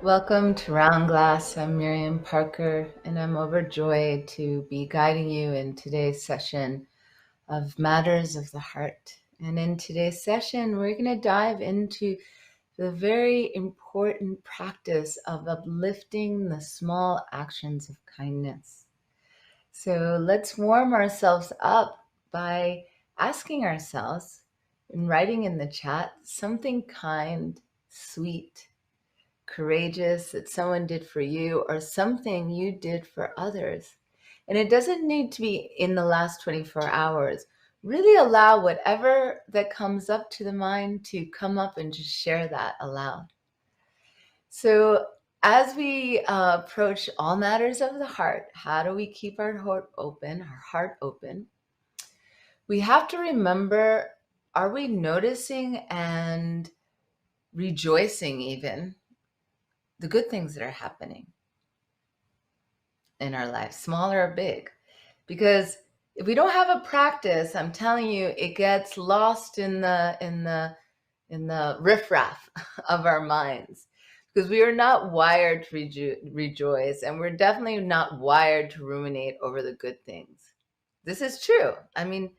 Welcome to Round Glass. I'm Miriam Parker, and I'm overjoyed to be guiding you in today's session of Matters of the Heart. And in today's session, we're going to dive into the very important practice of uplifting the small actions of kindness. So let's warm ourselves up by asking ourselves, and writing in the chat, something kind, sweet, courageous that someone did for you or something you did for others. And it doesn't need to be in the last 24 hours. Really allow whatever that comes up to the mind to come up and just share that aloud. So, as we approach all matters of the heart, how do we keep our heart open? We have to remember, are we noticing and rejoicing even the good things that are happening in our life, small or big? Because if we don't have a practice, I'm telling you, it gets lost in the riffraff of our minds, because we are not wired to rejoice, and we're definitely not wired to ruminate over the good things. This is true. I mean,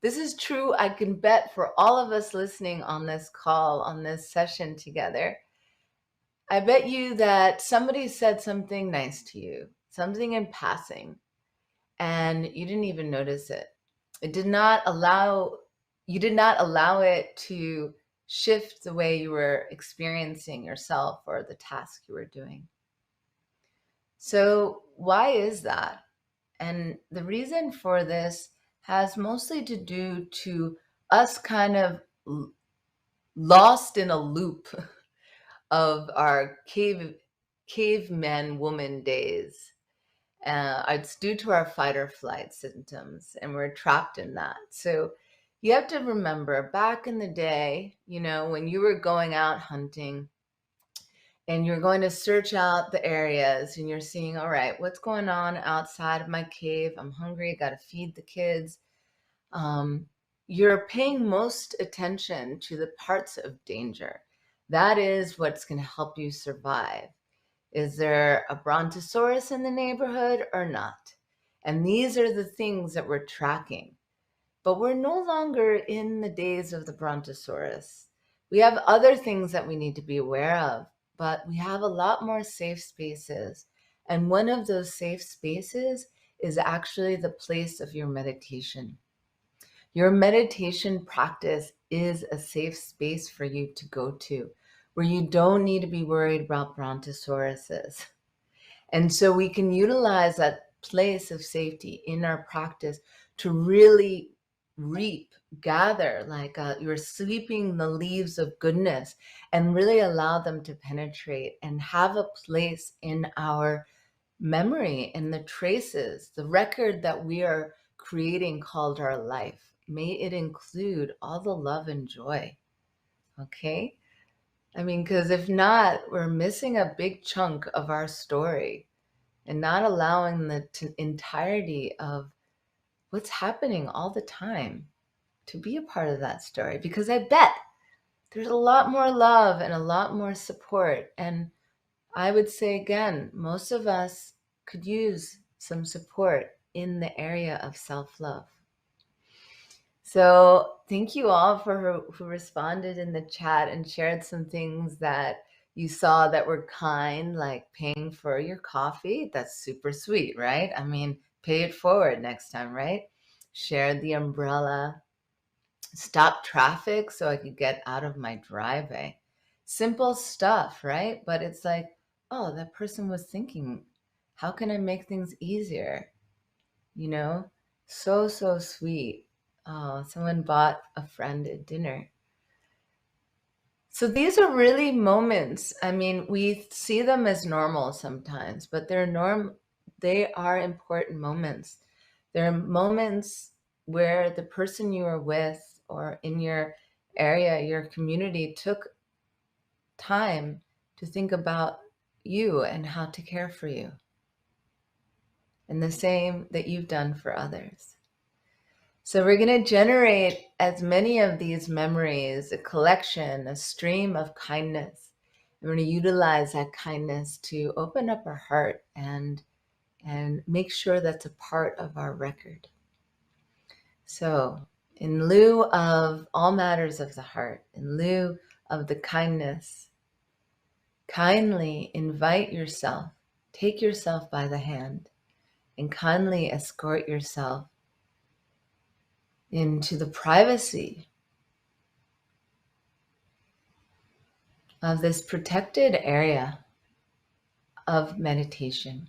this is true. I can bet for all of us listening on this call, on this session together, I bet you that somebody said something nice to you, something in passing, and you didn't even notice it. It did not allow You did not allow it to shift the way you were experiencing yourself or the task you were doing. So why is that? And the reason for this has mostly to do to us kind of lost in a loop of our caveman woman days. It's due to our fight or flight symptoms, and we're trapped in that. So you have to remember, back in the day, when you were going out hunting and you're going to search out the areas and you're seeing, all right, what's going on outside of my cave? I'm hungry, got to feed the kids. Um, you're paying most attention to the parts of danger. That is what's going to help you survive. Is there a brontosaurus in the neighborhood or not? And these are the things that we're tracking. But we're no longer in the days of the brontosaurus. We have other things that we need to be aware of, but we have a lot more safe spaces. And one of those safe spaces is actually the place of your meditation. Your meditation practice is a safe space for you to go to, where you don't need to be worried about brontosauruses. And so we can utilize that place of safety in our practice to really gather, like you're sweeping the leaves of goodness, and really allow them to penetrate and have a place in our memory, in the traces, the record that we are creating called our life. May it include all the love and joy. Okay? I mean, because if not, we're missing a big chunk of our story and not allowing the entirety of what's happening all the time to be a part of that story. Because I bet there's a lot more love and a lot more support. And I would say again, most of us could use some support in the area of self-love. So thank you all for who responded in the chat and shared some things that you saw that were kind, like paying for your coffee. That's super sweet, right? I mean, pay it forward next time, right? Shared the umbrella, stop traffic so I could get out of my driveway. Simple stuff, right? But it's like, oh, that person was thinking, how can I make things easier? So, so sweet. Oh, someone bought a friend a dinner. So these are really moments. I mean, we see them as normal sometimes, but they are important moments. They're moments where the person you are with or in your area, your community, took time to think about you and how to care for you. And the same that you've done for others. So we're going to generate as many of these memories, a collection, a stream of kindness. We're going to utilize that kindness to open up our heart and make sure that's a part of our record. So, in lieu of all matters of the heart, in lieu of the kindness, kindly invite yourself, take yourself by the hand, and kindly escort yourself into the privacy of this protected area of meditation.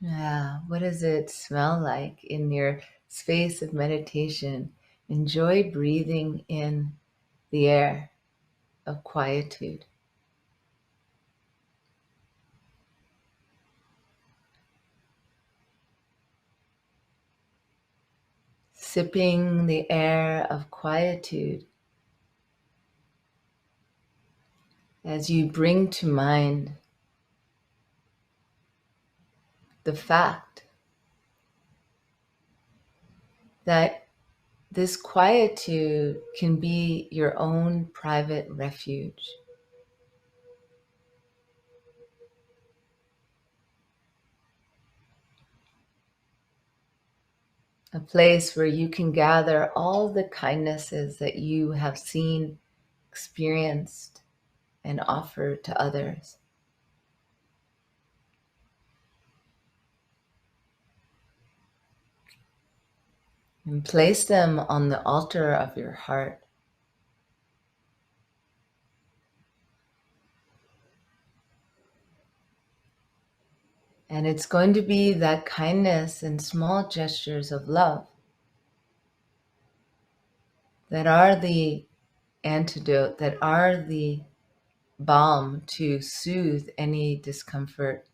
Yeah, what does it smell like in your space of meditation? Enjoy breathing in the air of quietude. Sipping the air of quietude as you bring to mind the fact that this quietude can be your own private refuge. A place where you can gather all the kindnesses that you have seen, experienced, and offered to others. And place them on the altar of your heart. And it's going to be that kindness and small gestures of love that are the antidote, that are the balm to soothe any discomfort,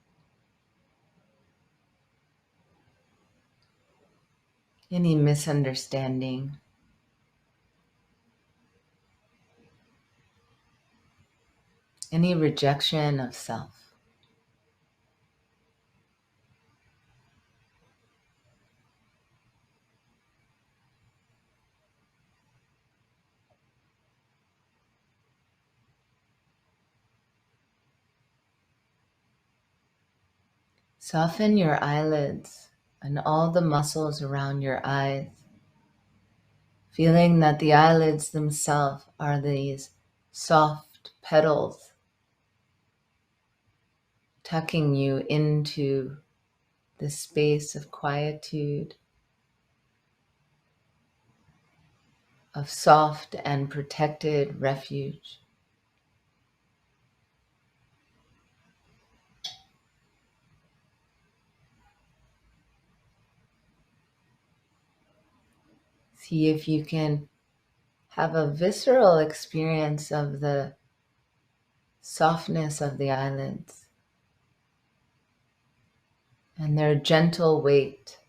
any misunderstanding, any rejection of self. Soften your eyelids and all the muscles around your eyes, feeling that the eyelids themselves are these soft petals tucking you into the space of quietude, of soft and protected refuge. See if you can have a visceral experience of the softness of the eyelids and their gentle weight,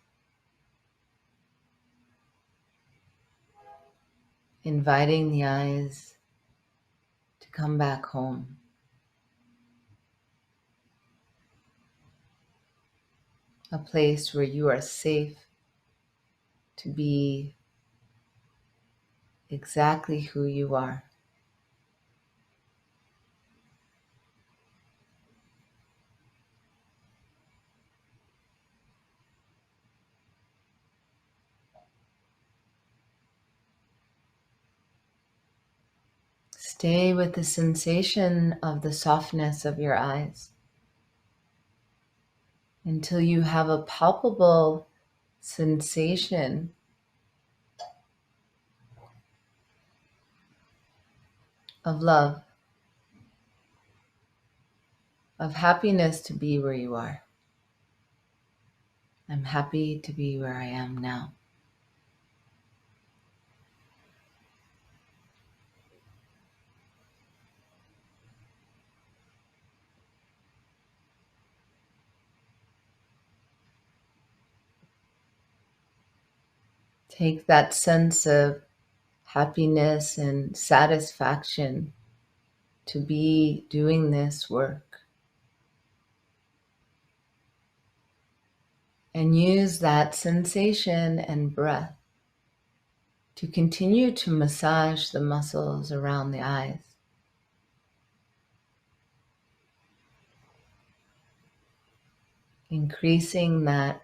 inviting the eyes to come back home. A place where you are safe to be exactly who you are. Stay with the sensation of the softness of your eyes until you have a palpable sensation of love, of happiness to be where you are. I'm happy to be where I am now. Take that sense of happiness and satisfaction to be doing this work. And use that sensation and breath to continue to massage the muscles around the eyes. Increasing that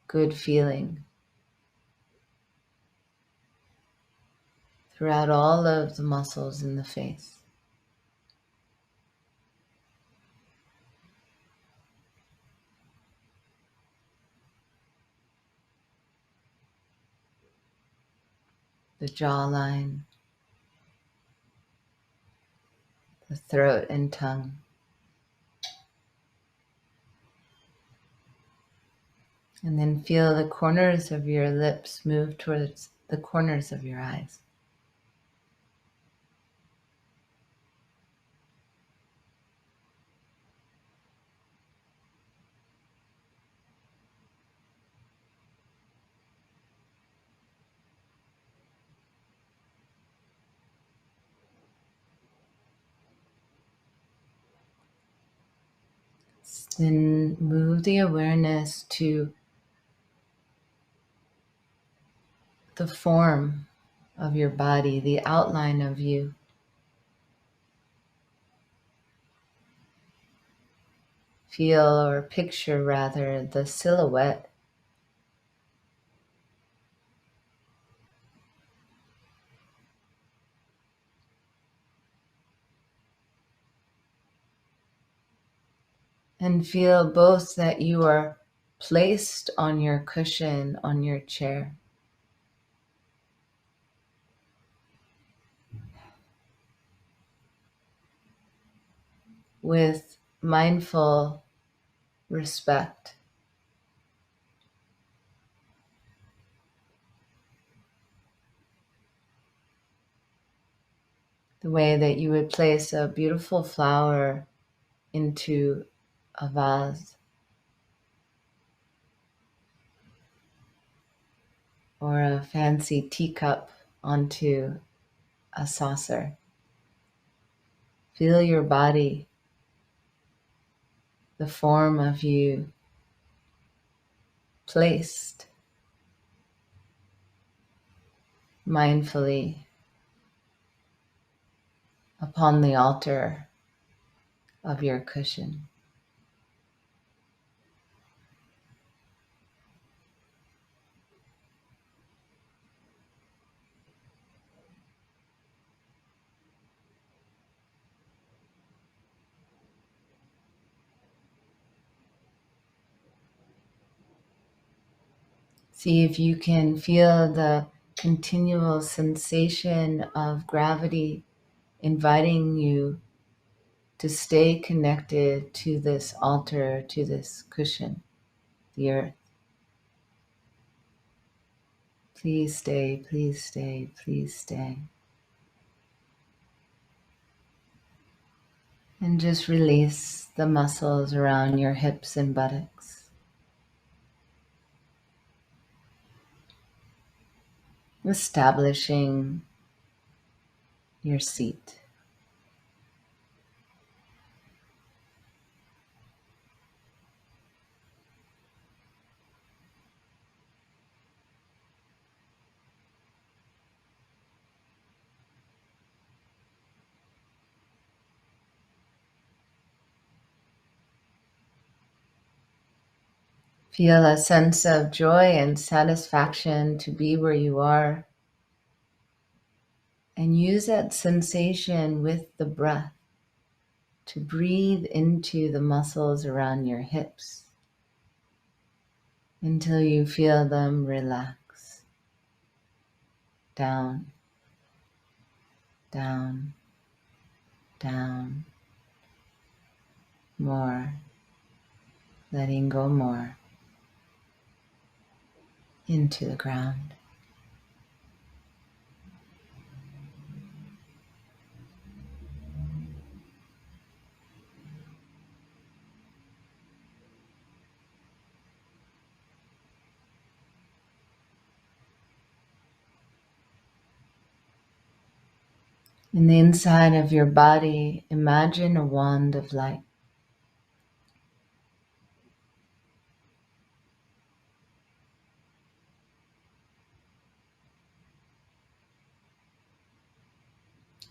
good feeling throughout all of the muscles in the face. The jawline, the throat and tongue. And then feel the corners of your lips move towards the corners of your eyes. Then move the awareness to the form of your body, the outline of you. Feel or picture rather the silhouette and feel both that you are placed on your cushion, on your chair, with mindful respect. The way that you would place a beautiful flower into a vase or a fancy teacup onto a saucer. Feel your body, the form of you placed mindfully upon the altar of your cushion. See if you can feel the continual sensation of gravity inviting you to stay connected to this altar, to this cushion, the earth. Please stay, please stay, please stay. And just release the muscles around your hips and buttocks. Establishing your seat. Feel a sense of joy and satisfaction to be where you are. And use that sensation with the breath to breathe into the muscles around your hips until you feel them relax. Down, down, down. More. Letting go more. Into the ground. In the inside of your body, imagine a wand of light.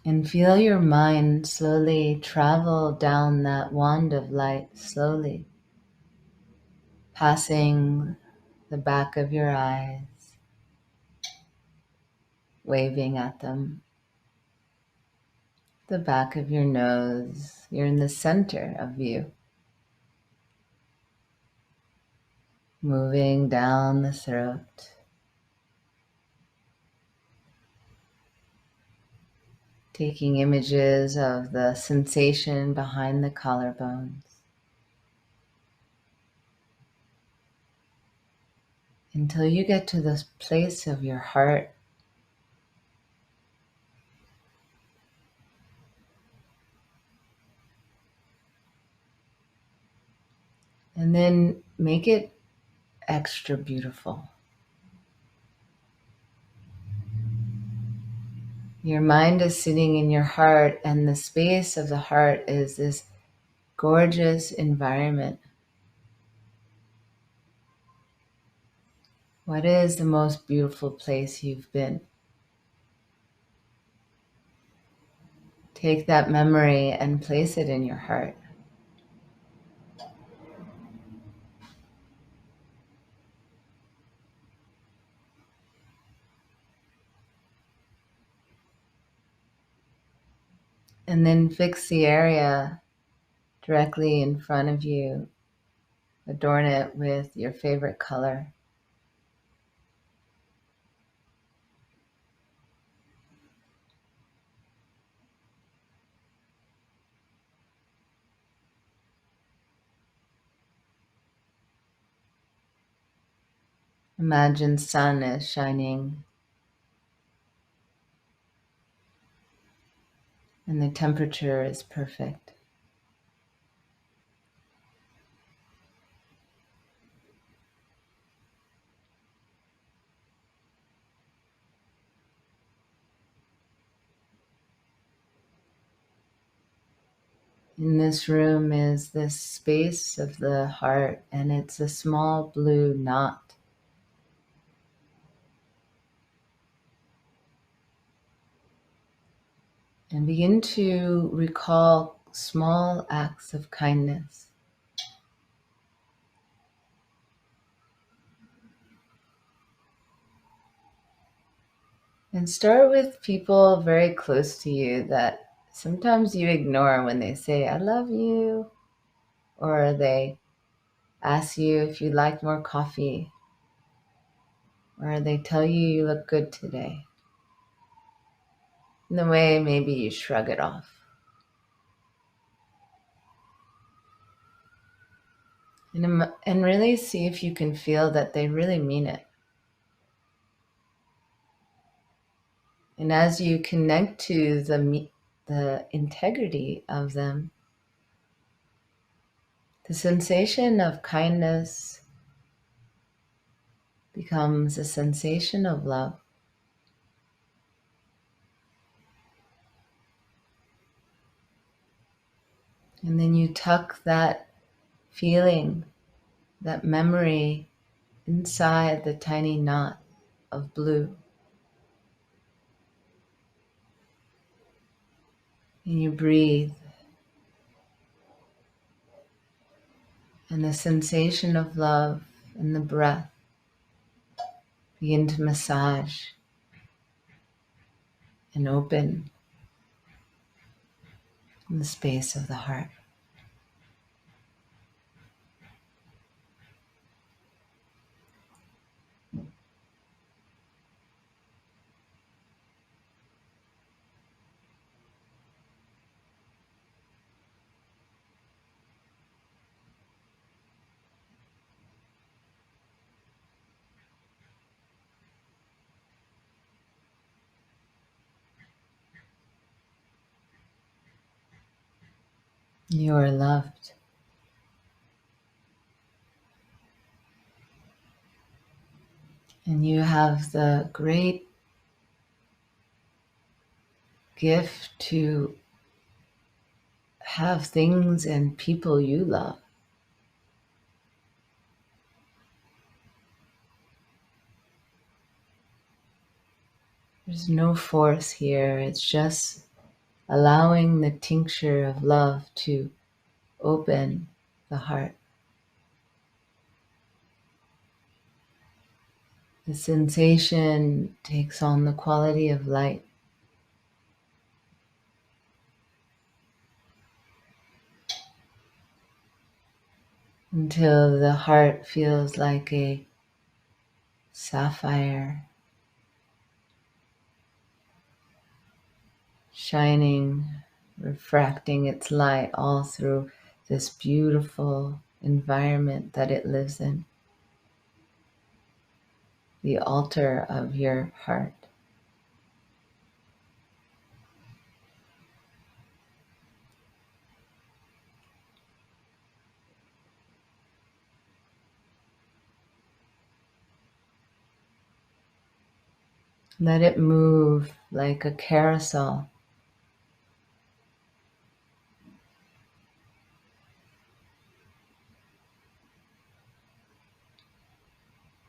And feel your mind slowly travel down that wand of light, slowly, passing the back of your eyes, waving at them, the back of your nose. You're in the center of you, moving down the throat, taking images of the sensation behind the collarbones, until you get to this place of your heart. And then make it extra beautiful. Your mind is sitting in your heart, and the space of the heart is this gorgeous environment. What is the most beautiful place you've been? Take that memory and place it in your heart. And then fix the area directly in front of you. Adorn it with your favorite color. Imagine sun is shining and the temperature is perfect. In this room is this space of the heart, and it's a small blue knot. And begin to recall small acts of kindness. And start with people very close to you that sometimes you ignore when they say, I love you, or they ask you if you'd like more coffee, or they tell you you look good today. In a way, maybe you shrug it off. And really see if you can feel that they really mean it. And as you connect to the integrity of them, the sensation of kindness becomes a sensation of love. And then you tuck that feeling, that memory inside the tiny knot of blue. And you breathe. And the sensation of love and the breath begin to massage and open in the space of the heart. You are loved. And you have the great gift to have things and people you love. There's no force here. It's just allowing the tincture of love to open the heart. The sensation takes on the quality of light. Until the heart feels like a sapphire shining, refracting its light all through this beautiful environment that it lives in, the altar of your heart. Let it move like a carousel.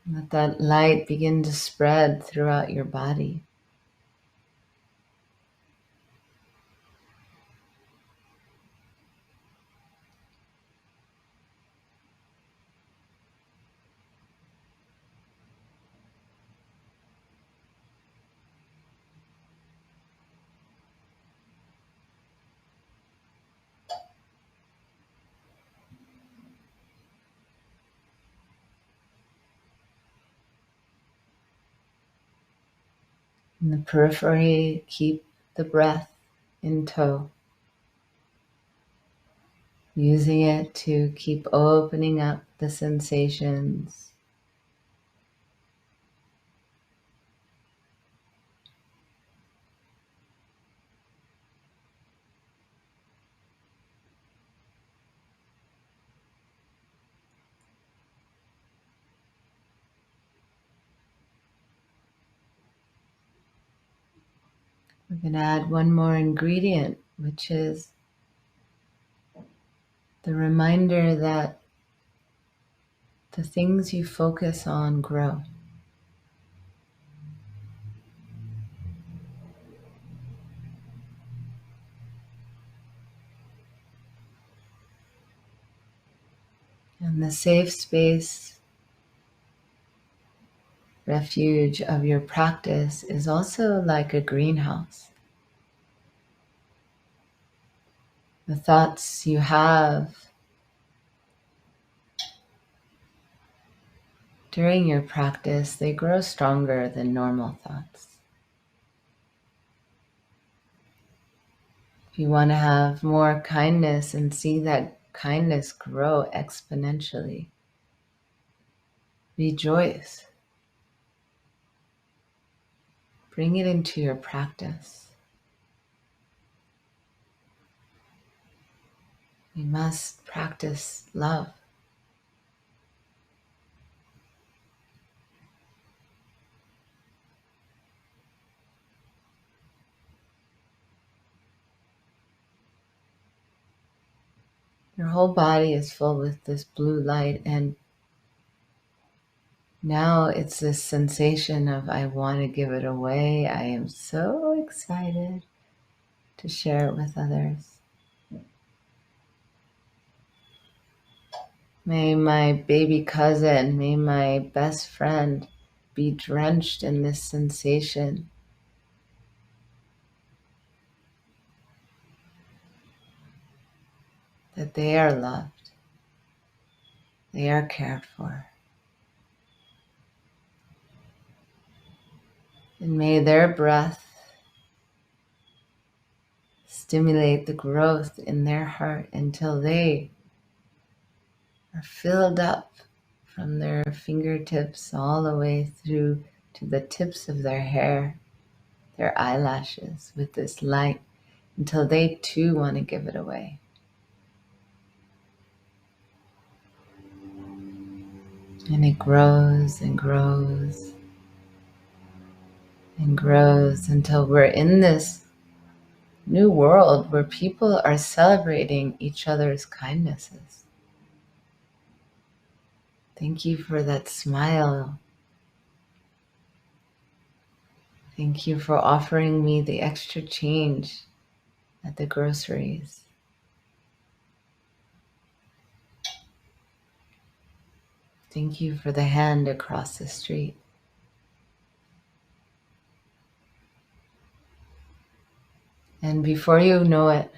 Let that light begin to spread throughout your body. In the periphery, keep the breath in tow, using it to keep opening up the sensations. We're going to add one more ingredient, which is the reminder that the things you focus on grow. And the safe space, refuge of your practice is also like a greenhouse. The thoughts you have during your practice, they grow stronger than normal thoughts. If you want to have more kindness and see that kindness grow exponentially, rejoice. Bring it into your practice. We must practice love. Your whole body is full with this blue light, and now it's this sensation of, I want to give it away. I am so excited to share it with others. May my baby cousin, may my best friend be drenched in this sensation. That they are loved. They are cared for. And may their breath stimulate the growth in their heart until they are filled up from their fingertips all the way through to the tips of their hair, their eyelashes, with this light, until they too want to give it away. And it grows and grows and grows until we're in this new world where people are celebrating each other's kindnesses. Thank you for that smile. Thank you for offering me the extra change at the groceries. Thank you for the hand across the street. And before you know it,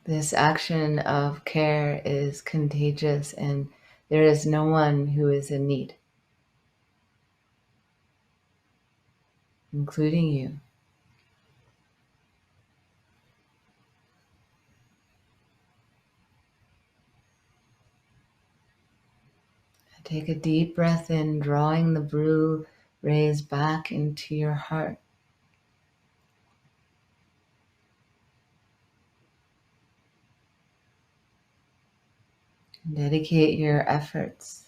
this action of care is contagious and there is no one who is in need, including you. Take a deep breath in, drawing the blue rays back into your heart. Dedicate your efforts.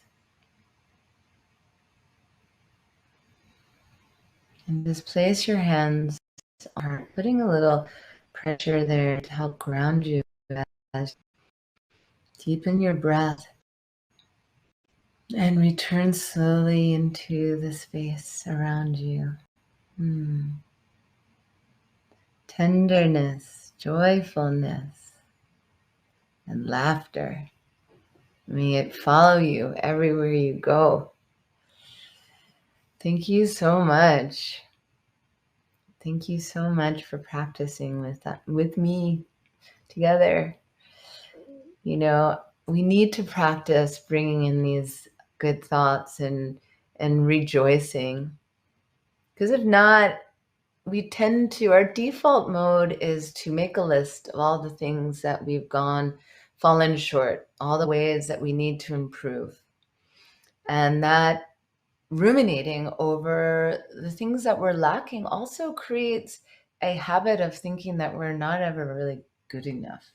And just place your hands on your heart, putting a little pressure there to help ground you as deepen your breath and return slowly into the space around you. Tenderness, joyfulness, and laughter. May it follow you everywhere you go. Thank you so much. Thank you so much for practicing with me together. You know, we need to practice bringing in these good thoughts and rejoicing. Because if not, we tend to, our default mode is to make a list of all the things that we've fallen short, all the ways that we need to improve. And that ruminating over the things that we're lacking also creates a habit of thinking that we're not ever really good enough.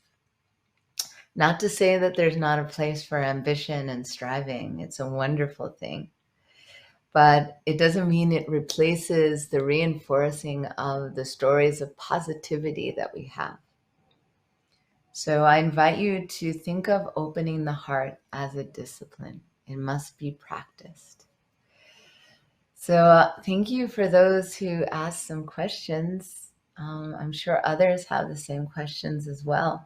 Not to say that there's not a place for ambition and striving. It's a wonderful thing. But it doesn't mean it replaces the reinforcing of the stories of positivity that we have. So I invite you to think of opening the heart as a discipline. It must be practiced. So thank you for those who asked some questions. I'm sure others have the same questions as well.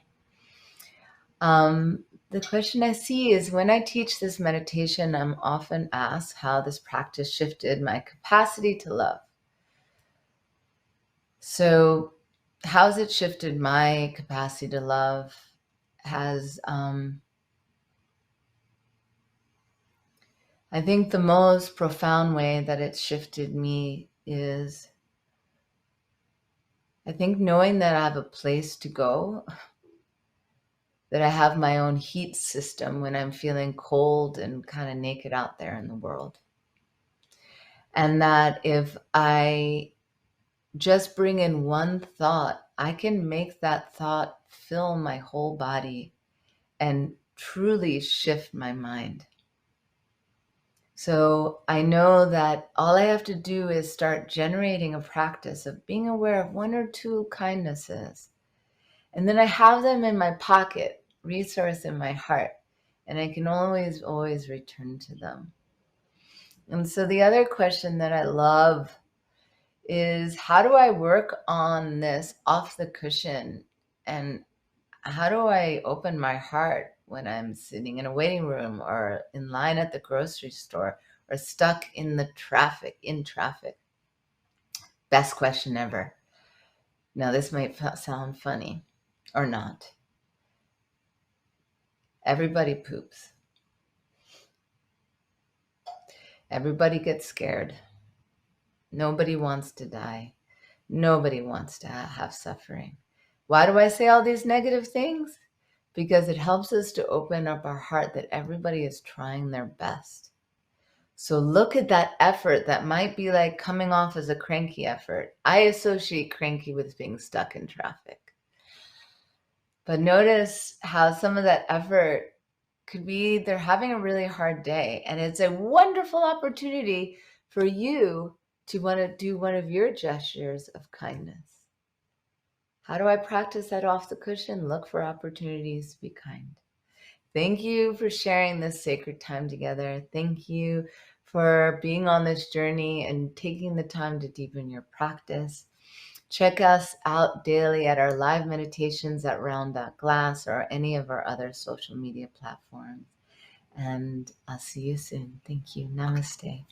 The question I see is, when I teach this meditation, I'm often asked how this practice shifted my capacity to love. So how's it shifted my capacity to love? I think the most profound way that it's shifted me is, I think, knowing that I have a place to go, that I have my own heat system when I'm feeling cold and kind of naked out there in the world. And that if I just bring in one thought, I can make that thought fill my whole body and truly shift my mind. So I know that all I have to do is start generating a practice of being aware of one or two kindnesses. And then I have them in my pocket, resource in my heart, and I can always return to them. And so the other question that I love is, how do I work on this off the cushion? And how do I open my heart when I'm sitting in a waiting room or in line at the grocery store or stuck in traffic? Best question ever. Now, this might sound funny or not. Everybody poops. Everybody gets scared. Nobody wants to die. Nobody wants to have suffering. Why do I say all these negative things? Because it helps us to open up our heart that everybody is trying their best. So look at that effort that might be like coming off as a cranky effort. I associate cranky with being stuck in traffic. But notice how some of that effort could be they're having a really hard day, and it's a wonderful opportunity for you Do you want to do one of your gestures of kindness? How do I practice that off the cushion? Look for opportunities to be kind. Thank you for sharing this sacred time together. Thank you for being on this journey and taking the time to deepen your practice. Check us out daily at our live meditations at round.glass or any of our other social media platforms. And I'll see you soon. Thank you. Namaste.